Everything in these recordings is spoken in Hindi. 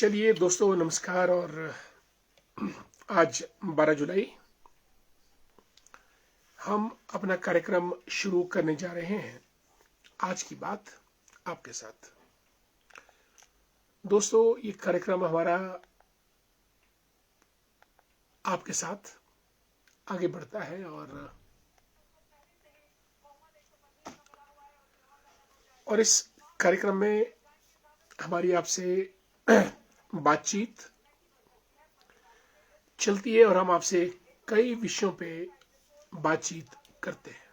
चलिए दोस्तों, नमस्कार। और आज 12 जुलाई हम अपना कार्यक्रम शुरू करने जा रहे हैं। आज की बात आपके साथ। दोस्तों, ये कार्यक्रम हमारा आपके साथ आगे बढ़ता है और इस कार्यक्रम में हमारी आपसे बातचीत चलती है और हम आपसे कई विषयों पे बातचीत करते हैं।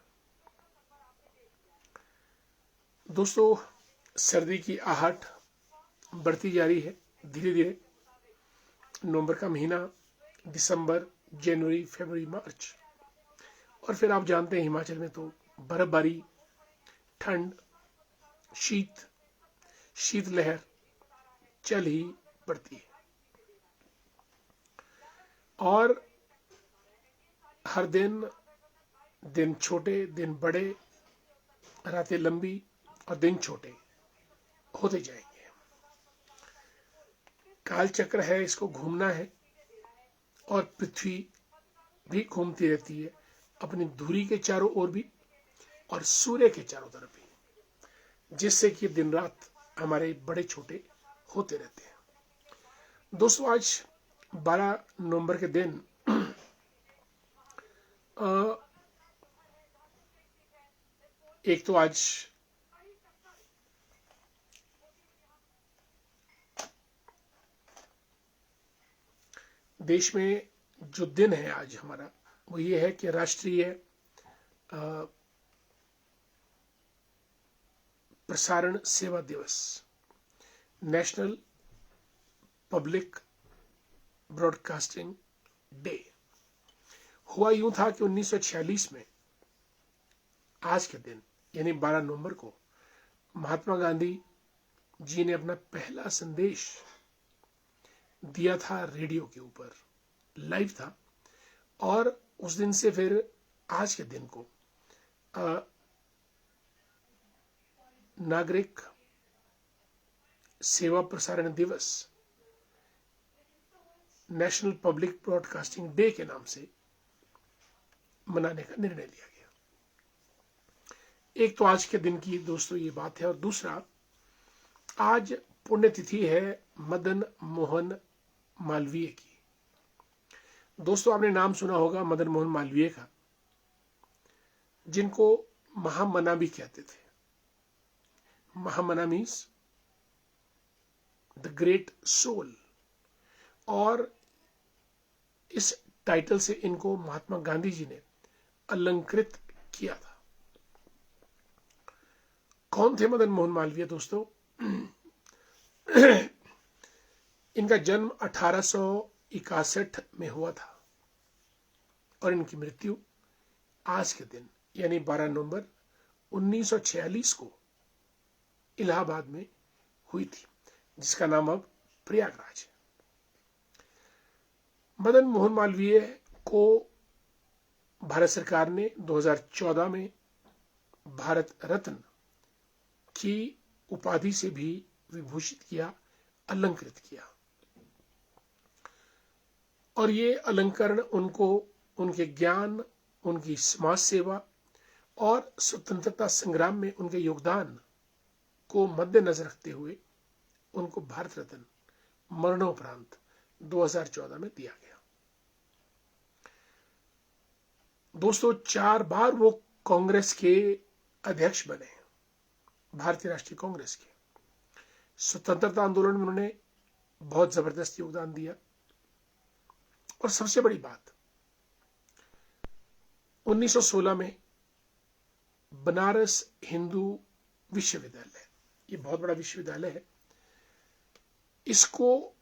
दोस्तों, सर्दी की आहट बढ़ती जा रही है धीरे धीरे। नवंबर का महीना, दिसंबर, जनवरी, फरवरी, मार्च, और फिर आप जानते हैं हिमाचल में तो बर्फबारी, ठंड, शीतलहर चल ही पड़ती है। और हर दिन छोटे, दिन बड़े, रातें लंबी और दिन छोटे होते जाएंगे। काल चक्र है, इसको घूमना है और पृथ्वी भी घूमती रहती है अपनी धुरी के चारों ओर भी और सूर्य के चारों तरफ भी, जिससे कि दिन रात हमारे बड़े छोटे होते रहते हैं। दोस्तों, आज 12 नवंबर के दिन एक तो आज देश में जो दिन है आज हमारा, वो ये है कि राष्ट्रीय प्रसारण सेवा दिवस, नेशनल पब्लिक ब्रॉडकास्टिंग डे। हुआ यूं था कि 1946 में आज के दिन यानी 12 नवंबर को महात्मा गांधी जी ने अपना पहला संदेश दिया था। रेडियो के ऊपर लाइव था। और उस दिन से फिर आज के दिन को नागरिक सेवा प्रसारण दिवस, नेशनल पब्लिक ब्रॉडकास्टिंग डे के नाम से मनाने का निर्णय लिया गया। एक तो आज के दिन की दोस्तों ये बात है, और दूसरा, आज पुण्यतिथि है मदन मोहन मालवीय की। दोस्तों, आपने नाम सुना होगा मदन मोहन मालवीय का, जिनको महामना भी कहते थे। महामना मीन्स द ग्रेट सोल, और इस टाइटल से इनको महात्मा गांधी जी ने अलंकृत किया था। कौन थे मदन मोहन मालवीय दोस्तों? इनका जन्म 1861 में हुआ था और इनकी मृत्यु आज के दिन यानी 12 नवंबर 1946 को इलाहाबाद में हुई थी, जिसका नाम अब प्रयागराज है। मदन मोहन मालवीय को भारत सरकार ने 2014 में भारत रत्न की उपाधि से भी विभूषित किया, अलंकृत किया। और ये अलंकरण उनको उनके ज्ञान, उनकी समाज सेवा और स्वतंत्रता संग्राम में उनके योगदान को मद्देनजर रखते हुए उनको भारत रत्न मरणोपरांत 2014 में दिया गया। दोस्तों, 4 बार वो कांग्रेस के अध्यक्ष बने, भारतीय राष्ट्रीय कांग्रेस के। स्वतंत्रता आंदोलन में उन्होंने बहुत जबरदस्त योगदान दिया। और सबसे बड़ी बात, 1916 में बनारस हिंदू विश्वविद्यालय, ये बहुत बड़ा विश्वविद्यालय है, इसको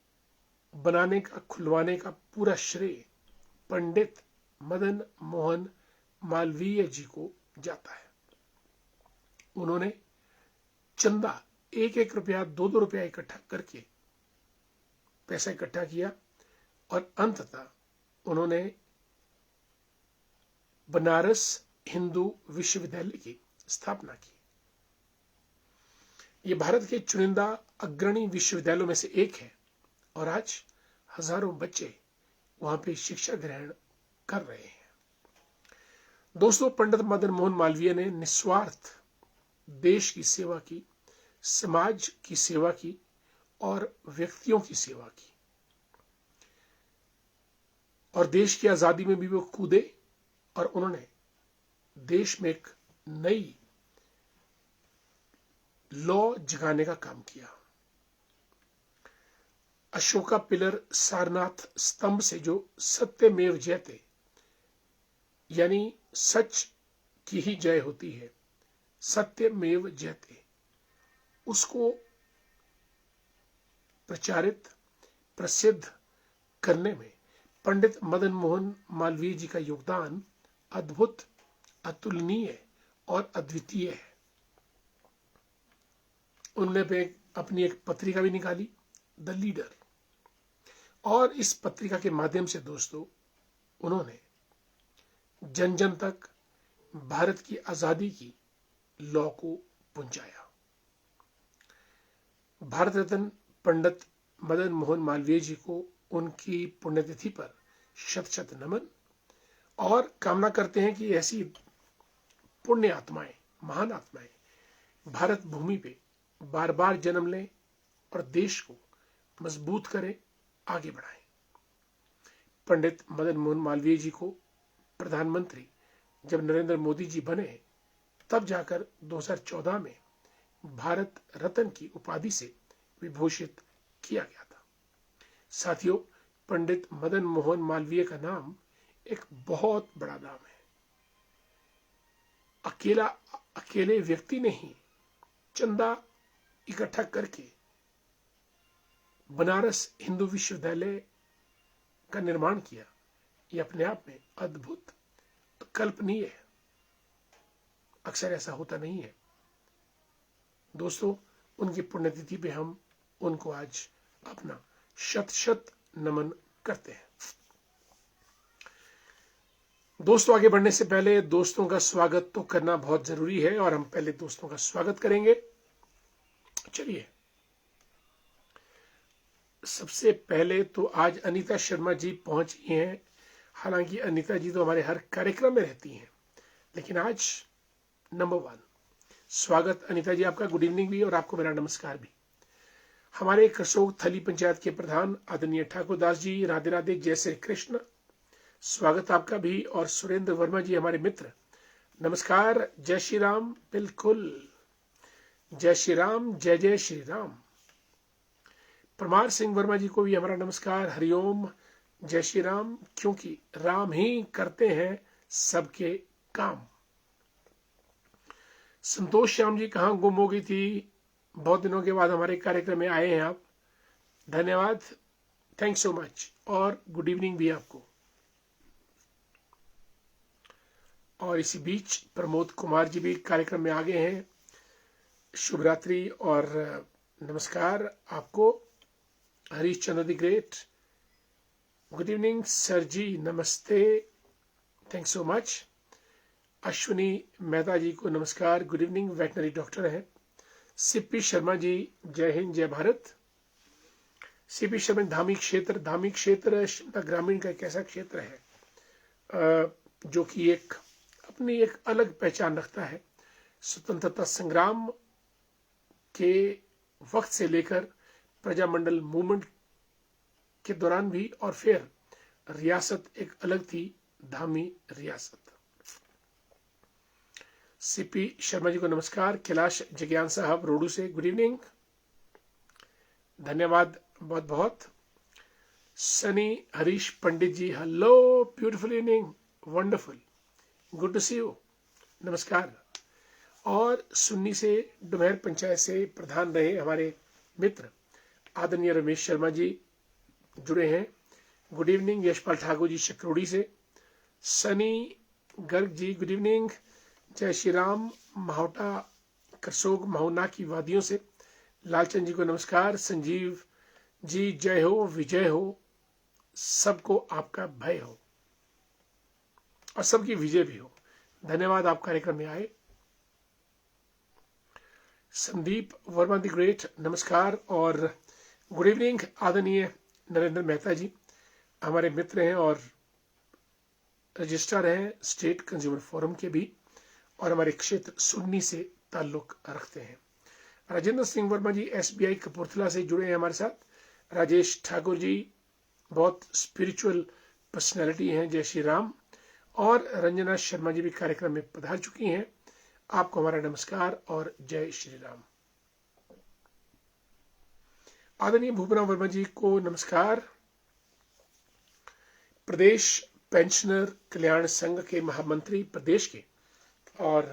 बनाने का, खुलवाने का पूरा श्रेय पंडित मदन मोहन मालवीय जी को जाता है। उन्होंने चंदा 1-1 रुपया, 2-2 रुपया इकट्ठा करके पैसा इकट्ठा किया और अंततः उन्होंने बनारस हिंदू विश्वविद्यालय की स्थापना की। ये भारत के चुनिंदा अग्रणी विश्वविद्यालयों में से एक है और आज हजारों बच्चे वहां पे शिक्षा ग्रहण कर रहे हैं। दोस्तों, पंडित मदन मोहन मालवीय ने निस्वार्थ देश की सेवा की, समाज की सेवा की और व्यक्तियों की सेवा की, और देश की आजादी में भी वो कूदे और उन्होंने देश में एक नई लॉ जगाने का काम किया। अशोका पिलर सारनाथ स्तंभ से जो सत्यमेव जयते यानी सच की ही जय होती है, सत्यमेव जयते, उसको प्रचारित प्रसिद्ध करने में पंडित मदन मोहन मालवीय जी का योगदान अद्भुत, अतुलनीय और अद्वितीय है। उन्होंने अपनी एक पत्रिका भी निकाली, द लीडर, और इस पत्रिका के माध्यम से दोस्तों उन्होंने जन जन तक भारत की आजादी की लौ को पहुंचाया। भारत रत्न पंडित मदन मोहन मालवीय जी को उनकी पुण्यतिथि पर शत शत नमन, और कामना करते हैं कि ऐसी पुण्य आत्माएं, महान आत्माएं भारत भूमि पे बार बार जन्म लें और देश को मजबूत करें, आगे बढ़ाएं। पंडित मदन मोहन मालवीय जी को प्रधानमंत्री जब नरेंद्र मोदी जी बने, तब जाकर 2014 में भारत रत्न की उपाधि से विभूषित किया गया था। साथियों, पंडित मदन मोहन मालवीय का नाम एक बहुत बड़ा नाम है। अकेले व्यक्ति ने ही चंदा इकट्ठा करके बनारस हिंदू विश्वविद्यालय का निर्माण किया। यह अपने आप में अद्भुत, कल्पनीय है। अक्सर ऐसा होता नहीं है। दोस्तों, उनकी पुण्यतिथि पे हम उनको आज अपना शत शत नमन करते हैं। दोस्तों, आगे बढ़ने से पहले दोस्तों का स्वागत तो करना बहुत जरूरी है, और हम पहले दोस्तों का स्वागत करेंगे। चलिए, सबसे पहले तो आज अनीता शर्मा जी पहुंची हैं। हालांकि अनीता जी तो हमारे हर कार्यक्रम में रहती हैं, लेकिन आज नंबर 1 स्वागत अनीता जी आपका। गुड इवनिंग भी, और आपको मेरा नमस्कार भी। हमारे करसोग थली पंचायत के प्रधान आदरणीय ठाकुर दास जी, राधे राधे, जय श्री कृष्ण, स्वागत आपका भी। और सुरेंद्र वर्मा जी हमारे मित्र, नमस्कार, जय श्री राम। बिल्कुल, जय श्री राम, जय जय श्री राम। परमार सिंह वर्मा जी को भी हमारा नमस्कार, हरिओम, जय श्री राम, क्योंकि राम ही करते हैं सबके काम। संतोष श्याम जी कहाँ गुम हो गई थी, बहुत दिनों के बाद हमारे कार्यक्रम में आए हैं आप, धन्यवाद, थैंक्स सो मच, और गुड इवनिंग भी आपको। और इसी बीच प्रमोद कुमार जी भी कार्यक्रम में आ गए हैं, शुभ रात्रि और नमस्कार आपको। Harish Chandra the great, good evening sir ji, नमस्ते, thanks so much. Ashwini Mehta ji को नमस्कार, गुड इवनिंग, वेटनरी डॉक्टर हैं। सीपी शर्मा जी, जय हिंद, जय भारत। सीपी शर्मा, धामी क्षेत्र शिमला ग्रामीण का एक ऐसा क्षेत्र है जो कि अपनी एक अलग पहचान रखता है। स्वतंत्रता संग्राम के वक्त से लेकर प्रजामंडल मूवमेंट के दौरान भी, और फिर रियासत एक अलग थी, धामी रियासत। सीपी शर्मा जी को नमस्कार। कैलाश जग्यान साहब रोडू से, गुड इवनिंग, धन्यवाद बहुत बहुत। Sunny Harish Pandit ji, hello, beautiful evening, wonderful, good to see you, नमस्कार। और सुन्नी से डुमेर पंचायत से प्रधान रहे हमारे मित्र आदरणीय रमेश शर्मा जी जुड़े हैं, गुड इवनिंग। यशपाल ठाकुर जी शकरोड़ी से, सनी गर्ग जी गुड इवनिंग, जय श्री राम। माहौटा करसोग महोना की वादियों से लालचंद जी को नमस्कार। संजीव जी, जय हो, विजय हो, सबको आपका भय हो और सबकी विजय भी हो, धन्यवाद आप कार्यक्रम में आए। संदीप वर्मा द ग्रेट, नमस्कार और गुड इवनिंग। आदरणीय नरेंद्र मेहता जी हमारे मित्र हैं और रजिस्ट्रार हैं स्टेट कंज्यूमर फोरम के भी, और हमारे क्षेत्र सुन्नी से ताल्लुक रखते हैं। राजेंद्र सिंह वर्मा जी SBI कपूरथला से जुड़े हैं हमारे साथ। राजेश ठाकुर जी बहुत स्पिरिचुअल पर्सनैलिटी हैं, जय श्री राम। और रंजना शर्मा जी भी कार्यक्रम में पधार चुकी हैं। आपको हमारा नमस्कार और जय श्री राम। आदरणीय भूपना वर्मा जी को नमस्कार। प्रदेश पेंशनर कल्याण संघ के महामंत्री प्रदेश के और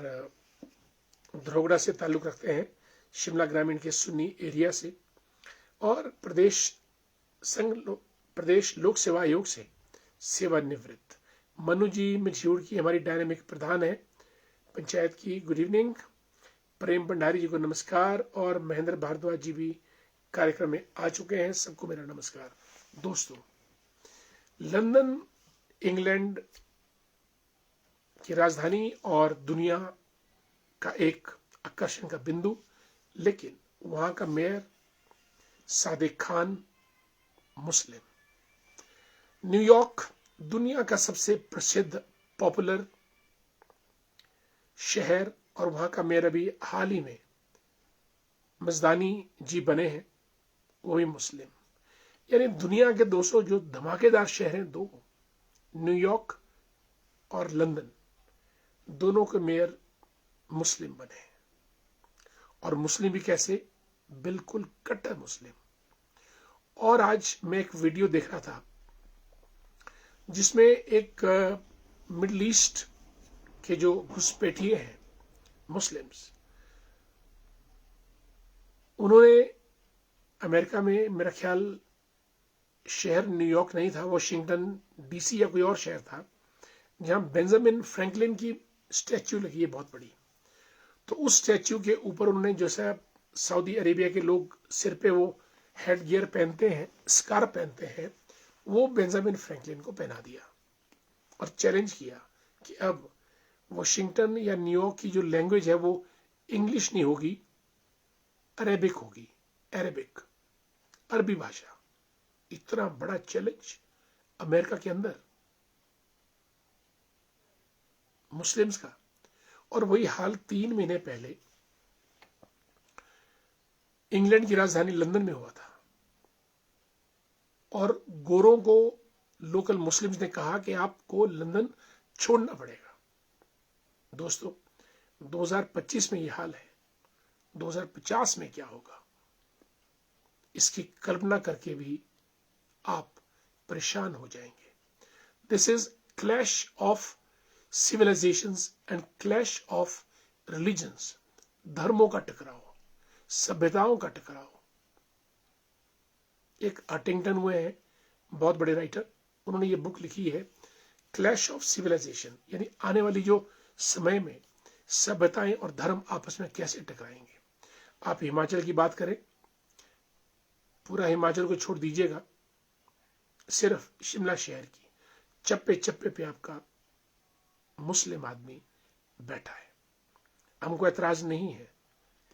धरोगड़ा से ताल्लुक रखते हैं, शिमला ग्रामीण के सुन्नी एरिया से, और प्रदेश लोक सेवा आयोग से सेवानिवृत्त मनु जी मझियूड़ की हमारी डायनेमिक प्रधान है पंचायत की। Good evening. प्रेम भंडारी जी को नमस्कार, और महेंद्र भारद्वाज जी भी कार्यक्रम में आ चुके हैं। सबको मेरा नमस्कार। दोस्तों, लंदन इंग्लैंड की राजधानी और दुनिया का एक आकर्षण का बिंदु, लेकिन वहां का मेयर सादिक खान मुस्लिम। न्यूयॉर्क दुनिया का सबसे प्रसिद्ध पॉपुलर शहर, और वहां का मेयर अभी हाल ही में मजदानी जी बने हैं, वो भी मुस्लिम। यानी दुनिया के 200 जो धमाकेदार शहर हैं, दो, न्यूयॉर्क और लंदन, दोनों के मेयर मुस्लिम बने हैं। और मुस्लिम भी कैसे? बिल्कुल कट्टर मुस्लिम। और आज मैं एक वीडियो देख रहा था जिसमें एक मिडिल ईस्ट के जो घुसपैठिए हैं मुस्लिम्स, उन्होंने अमेरिका में, मेरा ख्याल शहर न्यूयॉर्क नहीं था, वॉशिंगटन DC या कोई और शहर था, जहां बेंजामिन फ्रैंकलिन की स्टैच्यू लगी है बहुत बड़ी। तो उस स्टैच्यू के ऊपर उन्होंने, जैसा सऊदी अरेबिया के लोग सिर पे वो हेड गियर पहनते हैं, स्कार्फ पहनते हैं, वो बेंजामिन फ्रैंकलिन को पहना दिया और चैलेंज किया कि अब वॉशिंगटन या न्यूयॉर्क की जो लैंग्वेज है वो इंग्लिश नहीं होगी, अरेबिक होगी। अरेबिक, अरबी भाषा। इतना बड़ा चैलेंज अमेरिका के अंदर मुस्लिम्स का। और वही हाल 3 महीने पहले इंग्लैंड की राजधानी लंदन में हुआ था, और गोरों को लोकल मुस्लिम्स ने कहा कि आपको लंदन छोड़ना पड़ेगा। दोस्तों, 2025 में यह हाल है, 2050 में क्या होगा, इसकी कल्पना करके भी आप परेशान हो जाएंगे। This is clash of civilisations and clash of religions. धर्मों का टकराव, सभ्यताओं का टकराव। एक हंटिंगटन हुए हैं, बहुत बड़े राइटर, उन्होंने ये बुक लिखी है क्लैश ऑफ सिविलाइजेशन, यानी आने वाली जो समय में सभ्यताएं और धर्म आपस में कैसे टकराएंगे। आप हिमाचल की बात करें, पूरा हिमाचल को छोड़ दीजिएगा, सिर्फ शिमला शहर की चप्पे चप्पे पे आपका मुस्लिम आदमी बैठा है। हमको ऐतराज नहीं है,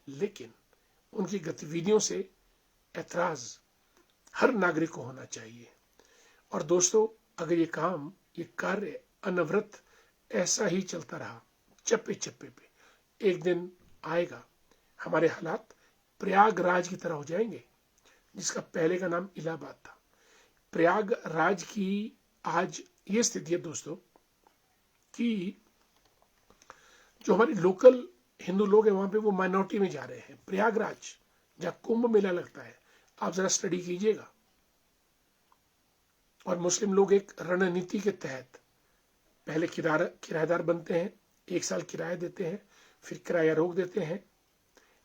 लेकिन उनकी गतिविधियों से ऐतराज हर नागरिक को होना चाहिए। और दोस्तों, अगर ये कार्य अनवरत ऐसा ही चलता रहा चप्पे चप्पे पे, एक दिन आएगा हमारे हालात प्रयागराज की तरह हो जाएंगे, जिसका पहले का नाम इलाहाबाद था। प्रयागराज की आज ये स्थिति है दोस्तों कि जो हमारे लोकल हिंदू लोग हैं वहां पे वो माइनॉरिटी में जा रहे हैं। प्रयागराज जहां कुंभ मेला लगता है, आप जरा स्टडी कीजिएगा। और मुस्लिम लोग एक रणनीति के तहत पहले किराएदार बनते हैं, 1 साल किराया देते हैं, फिर किराया रोक देते हैं।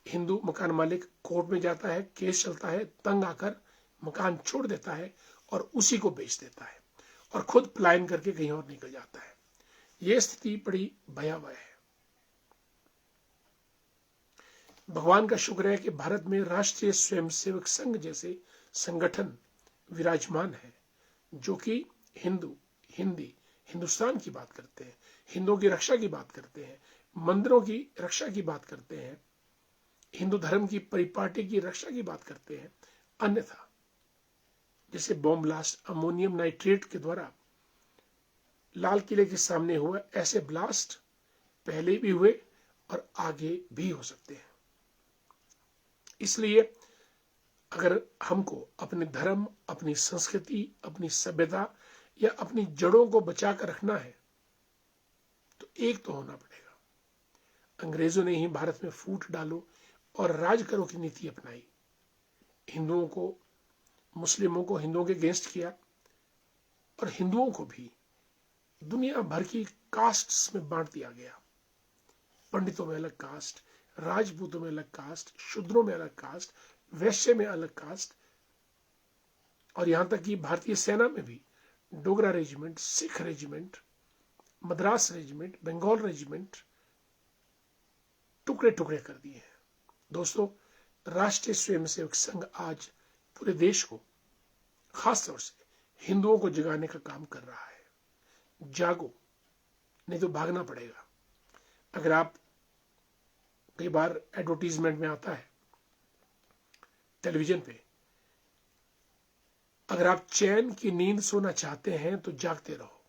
हिंदू मकान मालिक कोर्ट में जाता है, केस चलता है, तंग आकर मकान छोड़ देता है और उसी को बेच देता है और खुद पलायन करके कहीं और निकल जाता है। यह स्थिति बड़ी भयावह है। भगवान का शुक्र है कि भारत में राष्ट्रीय स्वयंसेवक संघ जैसे संगठन विराजमान है, जो कि हिंदुस्तान की बात करते हैं, हिंदुओं की रक्षा की बात करते हैं, मंदिरों की रक्षा की बात करते हैं, हिंदू धर्म की परिपाटी की रक्षा की बात करते हैं। अन्यथा जैसे बॉम्ब ब्लास्ट अमोनियम नाइट्रेट के द्वारा लाल किले के सामने हुआ, ऐसे ब्लास्ट पहले भी हुए और आगे भी हो सकते हैं। इसलिए अगर हमको अपने धर्म, अपनी संस्कृति, अपनी सभ्यता या अपनी जड़ों को बचाकर रखना है तो एक तो होना पड़ेगा। अंग्रेजों ने ही भारत में फूट डालो और राज करो की नीति अपनाई, हिंदुओं को, मुस्लिमों को हिंदुओं के अगेंस्ट किया और हिंदुओं को भी दुनिया भर की कास्ट्स में बांट दिया गया। पंडितों में अलग कास्ट, राजपूतों में अलग कास्ट, शूद्रों में अलग कास्ट, वैश्य में अलग कास्ट, और यहां तक कि भारतीय सेना में भी Dogra regiment, Sikh regiment, Madras regiment, Bengal regiment टुकड़े टुकड़े कर दिए हैं। दोस्तों, राष्ट्रीय स्वयंसेवक संघ आज पूरे देश को, खासतौर से हिंदुओं को जगाने का काम कर रहा है। जागो, नहीं तो भागना पड़ेगा। अगर आप, कई बार एडवर्टीजमेंट में आता है टेलीविजन पे, अगर आप चैन की नींद सोना चाहते हैं तो जागते रहो।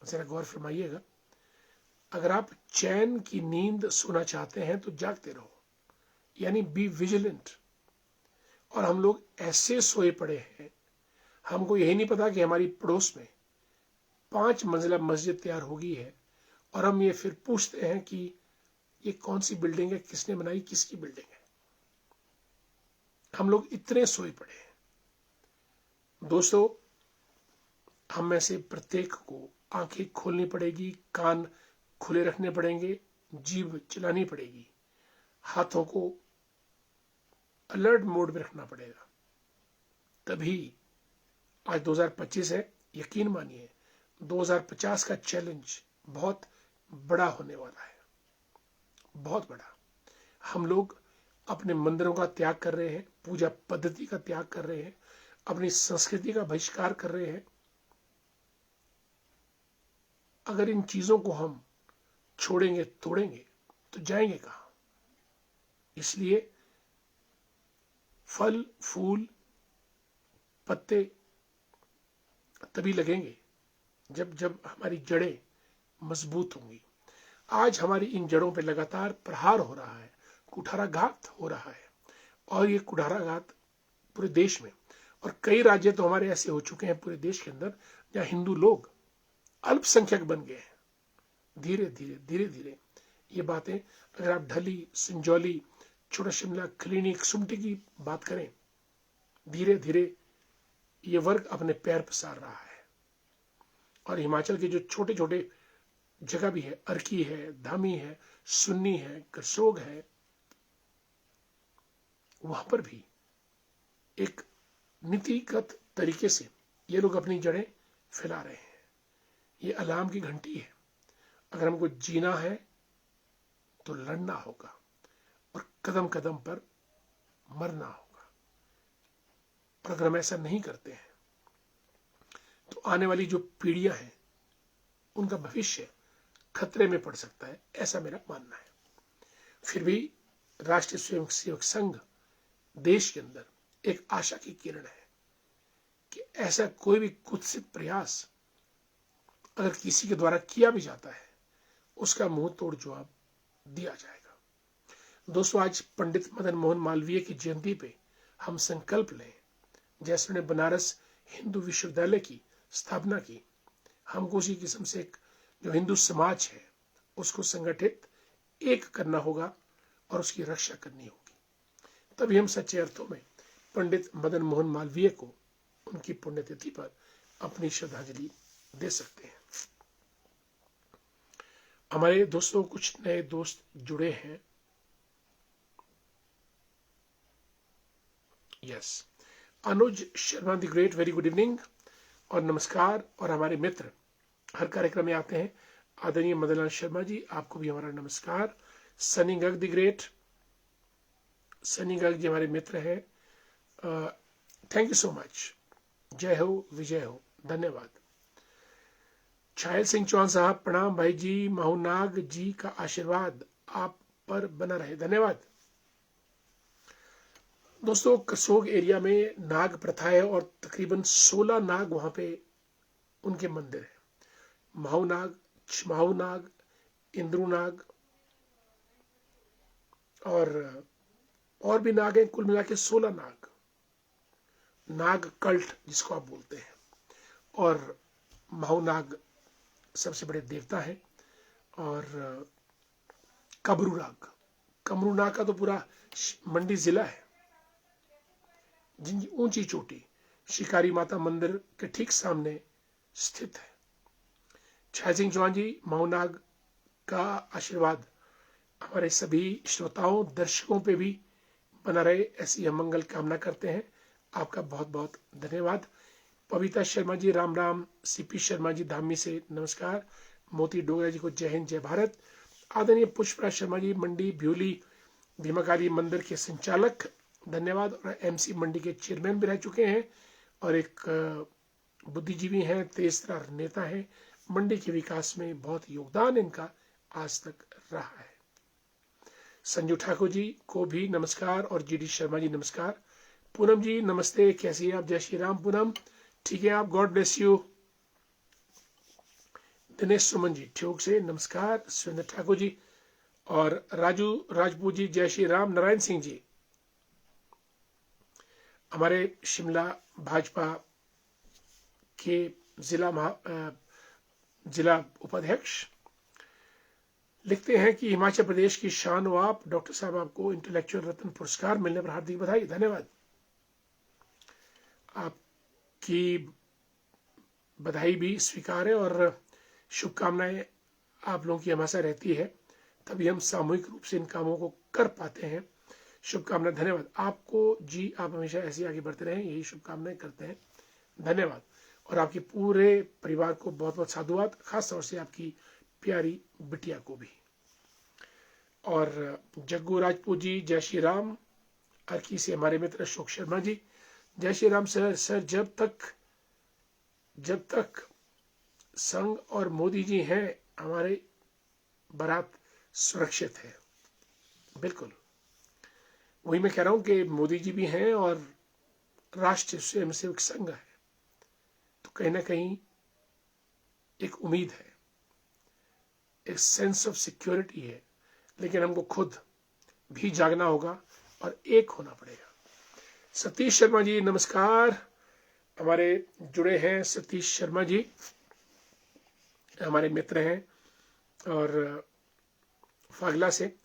जरा गौर फरमाइएगा, अगर आप चैन की नींद सोना चाहते हैं तो जागते रहो, यानी बी विजिलेंट। और हम लोग ऐसे सोए पड़े हैं, हमको यही नहीं पता कि हमारी पड़ोस में 5 मंजिला मस्जिद तैयार हो गई है और हम ये फिर पूछते हैं कि ये कौन सी बिल्डिंग है, किसने बनाई, किसकी बिल्डिंग है। हम लोग इतने सोए पड़े हैं। दोस्तों, हम में से प्रत्येक को आंखें खोलनी पड़ेगी, कान खुले रखने पड़ेंगे, जीभ चलानी पड़ेगी, हाथों को अलर्ट मोड में रखना पड़ेगा। तभी, आज 2025 है, यकीन मानिए 2050 का चैलेंज बहुत बड़ा होने वाला है, बहुत बड़ा। हम लोग अपने मंदिरों का त्याग कर रहे हैं, पूजा पद्धति का त्याग कर रहे हैं, अपनी संस्कृति का बहिष्कार कर रहे हैं। अगर इन चीजों को हम छोड़ेंगे, तोड़ेंगे तो जाएंगे कहां? इसलिए फल, फूल, पत्ते तभी लगेंगे जब जब हमारी जड़ें मजबूत होंगी। आज हमारी इन जड़ों पर लगातार प्रहार हो रहा है, कुठाराघात हो रहा है, और ये कुठाराघात पूरे देश में, और कई राज्य तो हमारे ऐसे हो चुके हैं पूरे देश के अंदर जहां हिंदू लोग अल्पसंख्यक बन गए हैं। धीरे धीरे धीरे धीरे ये बातें, अगर आप ढली, सिंजौली, छोटा शिमला, खलीनी, सुमटी की बात करें, धीरे धीरे ये वर्ग अपने पैर पसार रहा है। और हिमाचल के जो छोटे छोटे जगह भी है, अर्की है, धामी है, सुन्नी है, करसोग है, वहां पर भी एक नीतिगत तरीके से ये लोग अपनी जड़ें फैला रहे हैं। ये अलार्म की घंटी है। अगर हमको जीना है तो लड़ना होगा और कदम कदम पर मरना होगा। और अगर हम ऐसा नहीं करते हैं तो आने वाली जो पीढ़ियां हैं उनका भविष्य खतरे में पड़ सकता है, ऐसा मेरा मानना है। फिर भी राष्ट्रीय स्वयंसेवक संघ देश के अंदर एक आशा की किरण है कि ऐसा कोई भी कुत्सित प्रयास अगर किसी के द्वारा किया भी जाता है, उसका मुंह तोड़ जवाब दिया जाएगा। दोस्तों, आज पंडित मदन मोहन मालवीय की जयंती पे हम संकल्प लें, जैसे उन्होंने बनारस हिंदू विश्वविद्यालय की स्थापना की, हमको उसी किस्म से एक जो हिंदू समाज है उसको संगठित एक करना होगा और उसकी रक्षा करनी होगी। तभी हम सच्चे अर्थों में पंडित मदन मोहन मालवीय को उनकी पुण्यतिथि पर अपनी श्रद्धांजलि दे सकते हैं। हमारे दोस्तों, कुछ नए दोस्त जुड़े हैं। Yes, Anuj Sharma the great, very good evening और नमस्कार। और हमारे मित्र हर कार्यक्रम में आते हैं, आदरणीय मदनलाल शर्मा जी, आपको भी हमारा नमस्कार। सनी गर्ग द ग्रेट, सनी गर्ग जी हमारे मित्र हैं, थैंक यू सो मच। जय हो, विजय हो, धन्यवाद। छायल सिंह चौहान साहब, प्रणाम भाई जी, माहूनाग जी का आशीर्वाद आप पर बना रहे, धन्यवाद। दोस्तों, करसोग एरिया में नाग प्रथा है और तकरीबन 16 नाग वहां पे उनके मंदिर है। महाऊ नाग, छमाऊ नाग, इंद्रू नाग और भी नाग हैं। कुल मिला के 16 नाग, नाग कल्ट जिसको आप बोलते हैं। और महाऊ नाग सबसे बड़े देवता हैं। और कमरू नाग, कमरू नाग का तो पूरा मंडी जिला है, जिनकी ऊंची चोटी शिकारी माता मंदिर के ठीक सामने स्थित है। छाया सिंह चौहान जी, महाऊ नाग का आशीर्वाद हमारे सभी श्रोताओं, दर्शकों पे भी बना रहे, ऐसी हम मंगल कामना करते हैं। आपका बहुत बहुत धन्यवाद। पविता शर्मा जी, राम राम। सीपी शर्मा जी धामी से नमस्कार। मोती डोगरा जी को जय हिंद जय भारत। आदरणीय पुष्पराज शर्मा जी, मंडी भ्यूली भीमाकाली मंदिर के संचालक, धन्यवाद। और एमसी मंडी के चेयरमैन भी रह चुके हैं और एक बुद्धिजीवी हैं, तेज तर्रार नेता हैं। मंडी के विकास में बहुत योगदान इनका आज तक रहा है। संजू ठाकुर जी को भी नमस्कार और जीडी शर्मा जी नमस्कार। पूनम जी नमस्ते, कैसी हैं आप? जय श्री राम पूनम, ठीक है आप? God bless you. Dinesh Suman ji Theog से नमस्कार। सुरेंद्र ठाकुर जी और राजू राजपूत जी, जय श्री राम। नारायण सिंह जी हमारे शिमला भाजपा के जिला उपाध्यक्ष लिखते हैं कि हिमाचल प्रदेश की शान हो आप। डॉक्टर साहब, आपको इंटेलेक्चुअल रत्न पुरस्कार मिलने पर हार्दिक बधाई, धन्यवाद। आपकी बधाई भी स्वीकार है और शुभकामनाएं आप लोगों की हमेशा रहती है, तभी हम सामूहिक रूप से इन कामों को कर पाते हैं। शुभकामनाएं, धन्यवाद आपको जी। आप हमेशा ऐसे आगे बढ़ते रहें, यही शुभकामनाएं करते हैं, धन्यवाद। और आपके पूरे परिवार को बहुत बहुत साधुवाद, खास तौर से आपकी प्यारी बिटिया को भी। और जग्गू राजपूत जी, जय श्री राम। अर्की से हमारे मित्र अशोक शर्मा जी, जय श्री राम सर। सर, जब तक संघ और मोदी जी हैं, हमारे बारात सुरक्षित है। बिल्कुल वही मैं कह रहा हूं कि मोदी जी भी हैं और राष्ट्रीय स्वयंसेवक संघ है, तो कहीं ना कहीं एक उम्मीद है, एक सेंस ऑफ सिक्योरिटी है। लेकिन हमको खुद भी जागना होगा और एक होना पड़ेगा। सतीश शर्मा जी नमस्कार, हमारे जुड़े हैं सतीश शर्मा जी, हमारे मित्र हैं और फागला से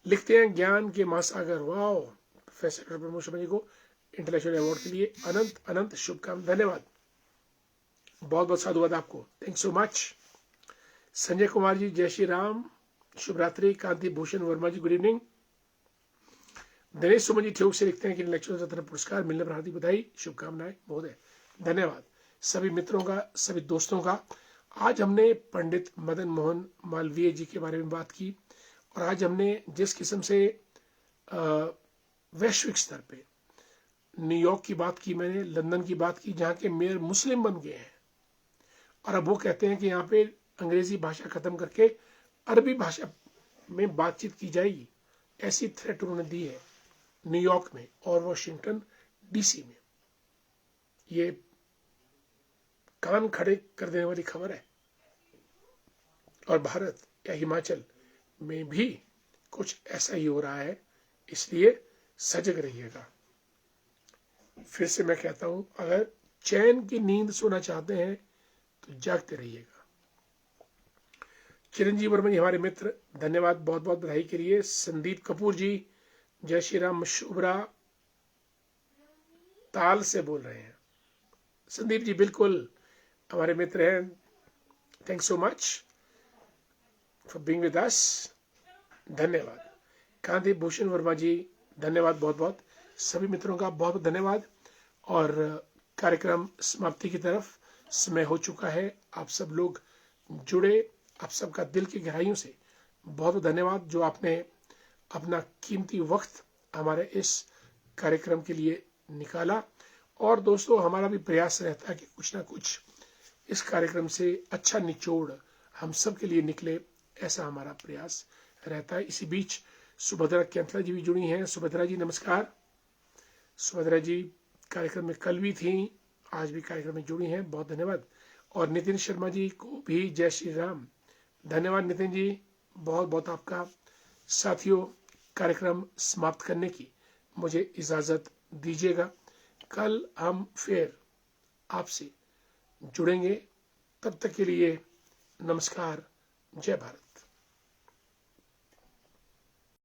लिखते हैं, ज्ञान के महासागर। Wow, professor doctor Pramod Sharma ji को इंटेलेक्चुअल अवार्ड के लिए अनंत अनंत शुभकामनाएं, धन्यवाद, बहुत बहुत साधुवाद आपको, thank so much. Sanjay Kumar ji, जय श्री राम, शुभ रात्रि। Kanti Bhushan Verma ji, good evening. दिनेश सुमन जी ठियोग से लिखते हैं कि इंटेलेक्चुअल रत्न पुरस्कार मिलने पर हार्दिक बधाई, शुभकामनाएं महोदय, धन्यवाद। सभी मित्रों का, सभी दोस्तों का। आज हमने पंडित मदन मोहन मालवीय जी के बारे में बात की और आज हमने जिस किस्म से वैश्विक स्तर पे न्यूयॉर्क की बात की, मैंने लंदन की बात की, जहाँ के मेयर मुस्लिम बन गए हैं और अब वो कहते हैं कि यहाँ पे अंग्रेजी भाषा खत्म करके अरबी भाषा में बातचीत की जाएगी, ऐसी थ्रेट उन्होंने दी है न्यूयॉर्क में और वॉशिंगटन डीसी में। ये कान खड़े कर देने वाली खबर है। और भारत या हिमाचल में भी कुछ ऐसा ही हो रहा है, इसलिए सजग रहिएगा। फिर से मैं कहता हूं, अगर चैन की नींद सोना चाहते हैं तो जागते रहिएगा। चिरंजीव वर्मा जी हमारे मित्र, धन्यवाद, बहुत बहुत बधाई के लिए। संदीप कपूर जी, जय श्री राम। मशूबरा ताल से बोल रहे हैं संदीप जी, बिल्कुल हमारे मित्र हैं, thanks so much for being with us, धन्यवाद। कांति भूषण वर्मा जी, धन्यवाद बहुत बहुत। सभी मित्रों का बहुत बहुत धन्यवाद। और कार्यक्रम समाप्ति की तरफ समय हो चुका है। आप सब लोग जुड़े, आप सबका दिल की गहराइयों से बहुत बहुत धन्यवाद, जो आपने अपना कीमती वक्त हमारे इस कार्यक्रम के लिए निकाला। और दोस्तों, हमारा भी प्रयास रहता है कि कुछ ना कुछ इस कार्यक्रम से अच्छा निचोड़ हम सब के लिए निकले, ऐसा हमारा प्रयास रहता है। इसी बीच सुभद्रा कैंथला जी भी जुड़ी हैं। सुभद्रा जी नमस्कार। सुभद्रा जी कार्यक्रम में कल भी थी, आज भी कार्यक्रम में जुड़ी हैं, बहुत धन्यवाद। और नितिन शर्मा जी को भी जय श्री राम, धन्यवाद नितिन जी, बहुत बहुत आपका। साथियों, कार्यक्रम समाप्त करने की मुझे इजाज़त दीजिएगा। कल हम फिर आपसे जुड़ेंगे, तब तक के लिए नमस्कार, जय भारत।